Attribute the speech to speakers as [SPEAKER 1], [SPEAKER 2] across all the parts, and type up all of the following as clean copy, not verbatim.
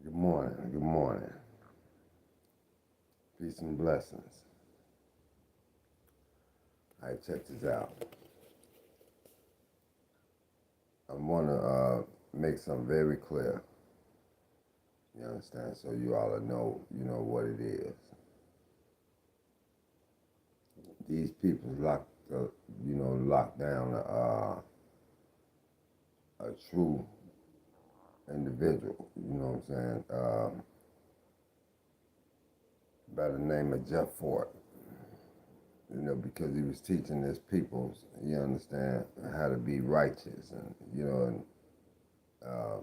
[SPEAKER 1] Good morning. Good morning. Peace and blessings. All right, check this out. I want to make something very clear. You understand? So you all know, what it is. These people locked down a true individual. You know what I'm saying? By the name of Jeff Fort. Because he was teaching his people, you understand, how to be righteous and uh,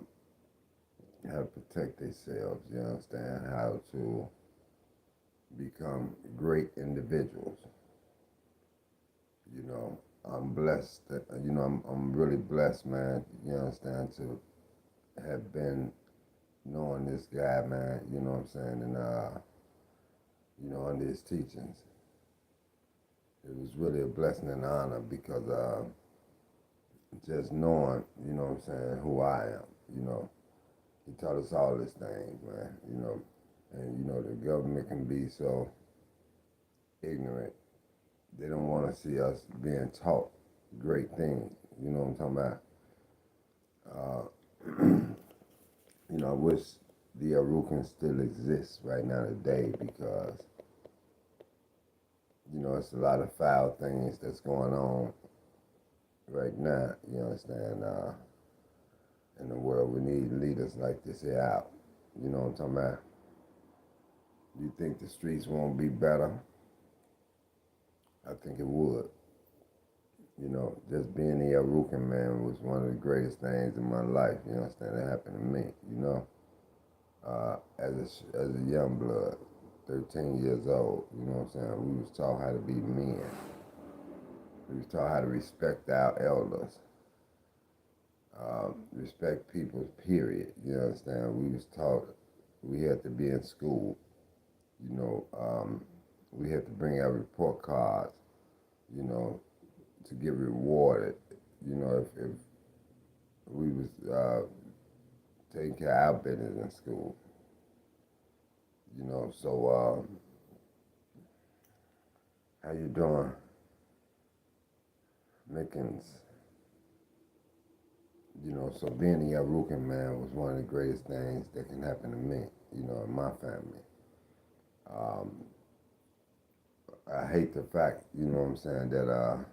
[SPEAKER 1] how to protect themselves, you understand, how to become great individuals. I'm blessed, I'm really blessed, man, you understand, to have been knowing this guy, man, you know what I'm saying, and, under his teachings. It was really a blessing and honor because just knowing, what I'm saying, who I am, he taught us all these things, man, and, the government can be so ignorant. They don't want to see us being taught great things, you know what I'm talking about? I wish the Rukns still exists right now today because, it's a lot of foul things that's going on right now, you understand, in the world. We need leaders like this here out, you know what I'm talking about? You think the streets won't be better? I think it would. Just being a Rukn, man, was one of the greatest things in my life, you understand, that happened to me, as a young blood, 13 years old, you know what I'm saying, we was taught how to be men. We was taught how to respect our elders, respect people, period, you understand. We was taught we had to be in school, we had to bring our report cards, to get rewarded, if we was taking care of our business in school. So how you doing, Mickens? So being a Yarukan, man, was one of the greatest things that can happen to me, in my family. Um, I hate the fact, what I'm saying, that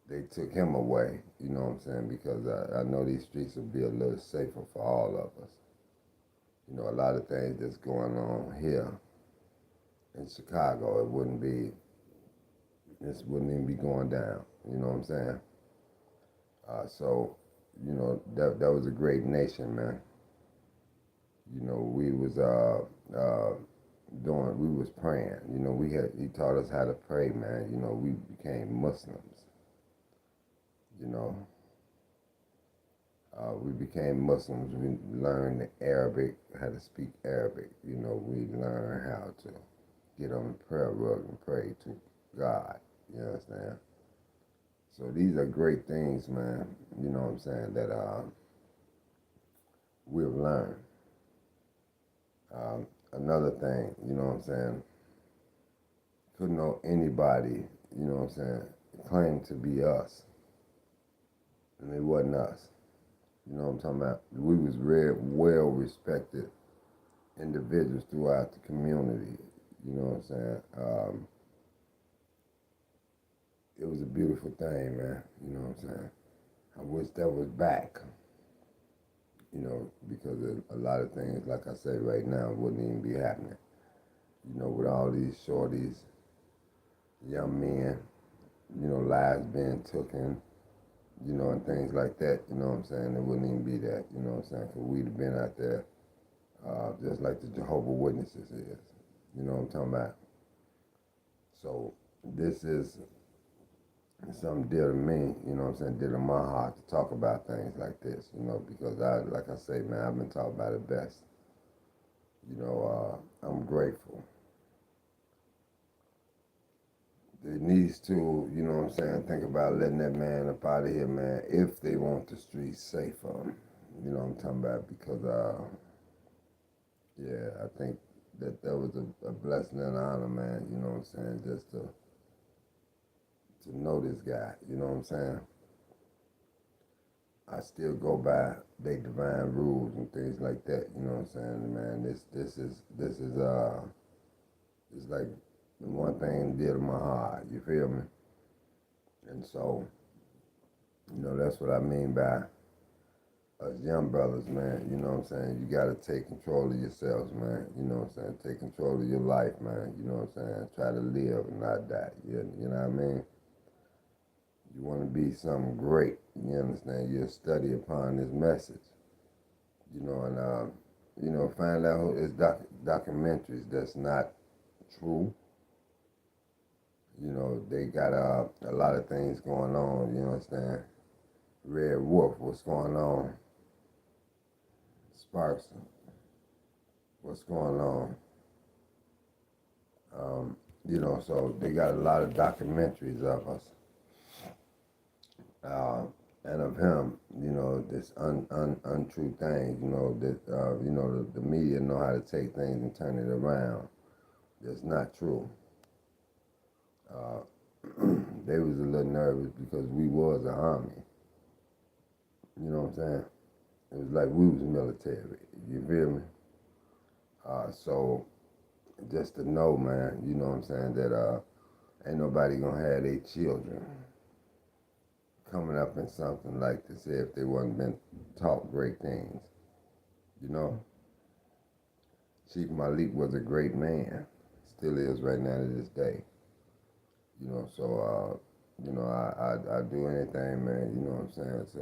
[SPEAKER 1] they took him away, what I'm saying, because I know these streets will be a little safer for all of us. A lot of things that's going on here in Chicago, this wouldn't even be going down, you know what I'm saying? So, that was a great nation, man. We was we was praying. He taught us how to pray, man. We became Muslims. You know, we became Muslims. We learned Arabic, how to speak Arabic. We learned how to get on the prayer rug and pray to God. You understand? So these are great things, man. You know what I'm saying, that we've learned. Another thing, you know what I'm saying, couldn't know anybody, you know what I'm saying, claim to be us. And it wasn't us. You know what I'm talking about? We was very well respected individuals throughout the community. You know what I'm saying? It was a beautiful thing, man. You know what I'm saying? I wish that was back. Because a lot of things, like I say right now, wouldn't even be happening. With all these shorties, young men, lives being taken, and things like that, you know what I'm saying? It wouldn't even be that, you know what I'm saying? For we'd have been out there just like the Jehovah's Witnesses is, you know what I'm talking about? So this is something dear to me, you know what I'm saying, dear to my heart to talk about things like this, because like I say, man, I've been taught by the best. I'm grateful. They needs to, you know what I'm saying, think about letting that man up out of here, man, if they want the streets safer. You know what I'm talking about? Because Yeah, I think that was a blessing and an honor, man. You know what I'm saying? Just to know this guy. You know what I'm saying? I still go by they divine rules and things like that. You know what I'm saying, man? This is it's like the one thing dear to my heart. You feel me? And so, that's what I mean by us young brothers, man. You know what I'm saying? You gotta take control of yourselves, man. You know what I'm saying? Take control of your life, man. You know what I'm saying? Try to live and not die. You know what I mean? You want to be something great. You understand? You'll study upon this message. And find out who is documentaries that's not true. They got a lot of things going on. You understand? Red Wolf, what's going on? Sparks, what's going on? So they got a lot of documentaries of us, uh, and of him. This untrue things. The media know how to take things and turn it around. That's not true. Uh, they was a little nervous because we was an army. You know what I'm saying? It was like we was military. You feel me? So just to know, man, you know what I'm saying, that ain't nobody gonna have their children coming up in something like this if they wasn't been taught great things. You know, Chief Malik was a great man, still is right now to this day. I do anything, man. You know what I'm saying, to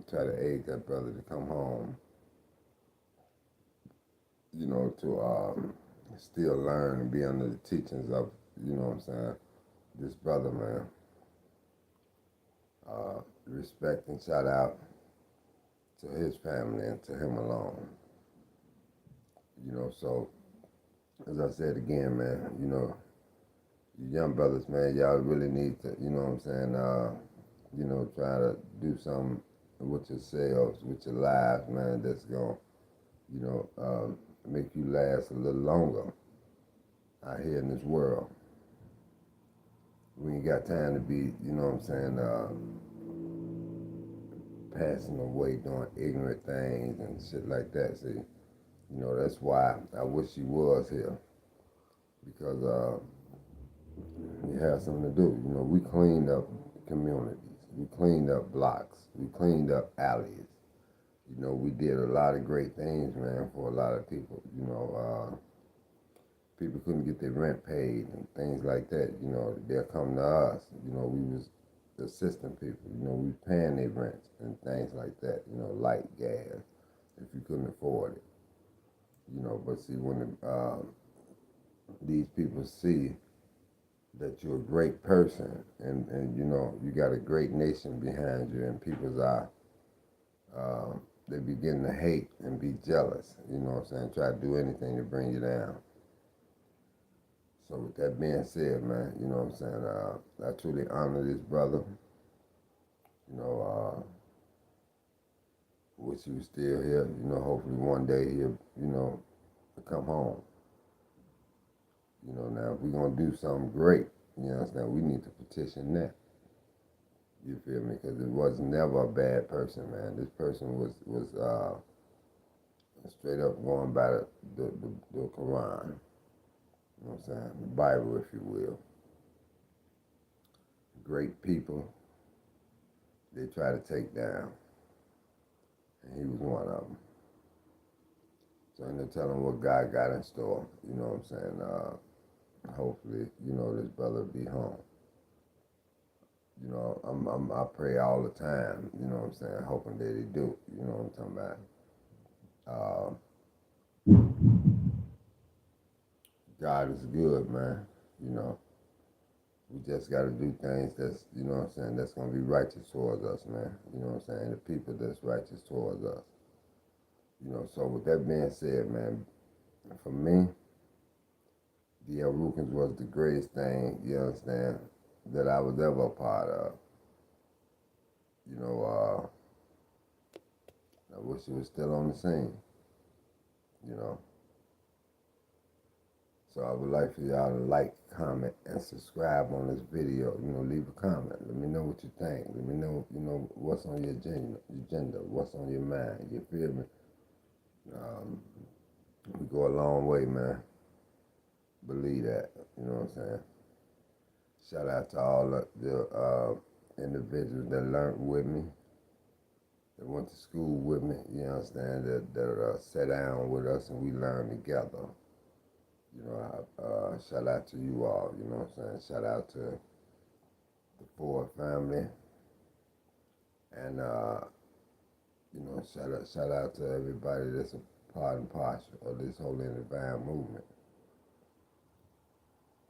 [SPEAKER 1] try to aid that brother to come home. To still learn and be under the teachings of, what I'm saying, this brother, man. Respect and shout out to his family and to him alone. So as I said again, man, you young brothers, man, y'all really need to, you know what I'm saying, try to do something with yourselves, with your lives, man, that's going to, make you last a little longer out here in this world. We ain't got time to be, you know what I'm saying, passing away doing ignorant things and shit like that. See, that's why I wish he was here, because he had something to do. We cleaned up communities, we cleaned up blocks, we cleaned up alleys. We did a lot of great things, man, for a lot of people. People couldn't get their rent paid and things like that. They'll come to us. We was assisting people. We was paying their rents and things like that. Light, gas, if you couldn't afford it. But see, when these people see that you're a great person and you got a great nation behind you and people's eye, they begin to hate and be jealous, you know what I'm saying, try to do anything to bring you down. So with that being said, man, you know what I'm saying, I truly honor this brother. Wish he was still here. Hopefully one day he'll, come home. Now if we're going to do something great, you understand, we need to petition that. You feel me? Because it was never a bad person, man. This person was straight up going by the Quran. You know what I'm saying? The Bible, if you will. Great people they try to take down. And he was one of them. So ain't no telling what God got in store. You know what I'm saying? Hopefully, this brother will be home. I pray all the time, you know what I'm saying, hoping that he do, you know what I'm talking about. God is good, man, We just got to do things that's, you know what I'm saying, that's going to be righteous towards us, man. You know what I'm saying, the people that's righteous towards us. So with that being said, man, for me, the Rukns was the greatest thing, you understand, that I was ever a part of. I wish it was still on the scene, So I would like for y'all to like, comment, and subscribe on this video. You know, leave a comment. Let me know what you think. Let me know, what's on your agenda, what's on your mind. You feel me? We go a long way, man. Believe that. You know what I'm saying? Shout out to all the individuals that learned with me, that went to school with me, you understand, that sat down with us and we learned together. Shout out to you all, you know what I'm saying? Shout out to the Ford family, and, shout out to everybody that's a part and parcel of this Holy and Divine movement.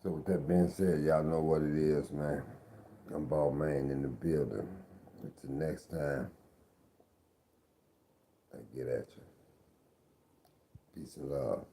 [SPEAKER 1] So with that being said, y'all know what it is, man. I'm Ballman in the building. Until next time, I get at you. Peace and love.